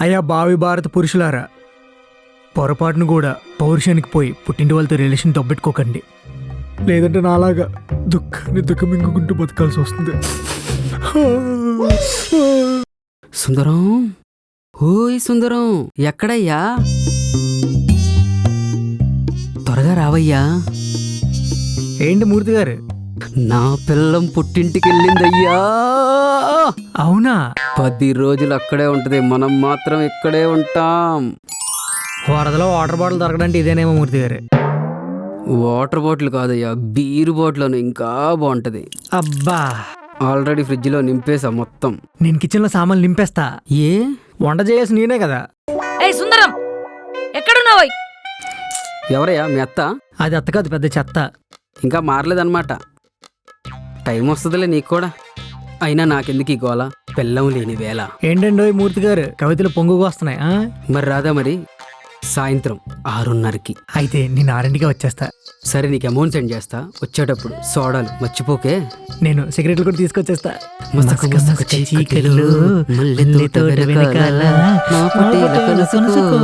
అయ్యా భావి భారత పురుషులారా, పొరపాటును కూడా పౌరుషానికి పోయి పుట్టింటి వాళ్ళతో రిలేషన్ దొబ్బెట్టుకోకండి, లేదంటే నాలాగా దుఃఖాన్ని దుఃఖమింగుకుంటూ బతకాల్సి వస్తుంది. సుందరం, ఓయ్ సుందరం, ఎక్కడయ్యా? త్వరగా రావయ్యా. ఏంటి మూర్తి గారు? నా పిల్లం పుట్టింటికి వెళ్ళిందయ్యా. అవునా? 10 రోజులు అక్కడే ఉంటది, మనం మాత్రం ఇక్కడే ఉంటాం. వరదలో వాటర్ బాటిల్ దొరకడానికి ఇదేనేమో మూర్తి గారు. వాటర్ బాటిల్ కాదయ్యా, బీరు బాటిల్ ఇంకా బాగుంటది. అబ్బా, ఆల్రెడీ ఫ్రిడ్జ్ లో నింపేసా మొత్తం. నేను కిచెన్ లో సామాన్లు నింపేస్తా. ఏ వంట చేయాల్సి నేనే కదా. ఏయ్ సుందరం, ఎక్కడున్నావోయ్? ఎవరయ్యా మీ అత్త? అది అత్త కాదు, పెద్ద చెత్త. ఇంకా మారలేదన్నమాట. టైం వస్తుందిలే నీకు కూడా. అయినా నాకెందుకు ఈ గోల, పెళ్ళం లేని వేళ. ఏంటండో మూర్తి గారు, కవితలు పొంగుకు వస్తున్నాయి. మరి రాదా మరి? సాయంత్రం 6:30కి. అయితే నేను 6ంటికే వచ్చేస్తా. సరే, నీకు అమౌంట్ సెండ్ చేస్తా. వచ్చేటప్పుడు సోడాలు మర్చిపోకే. నేను సిగరెట్లు కూడా తీసుకొచ్చేస్తా. మసక మసక చీకటిలో మల్లె తోట వెనకాల నా పటేల కలుసుకో.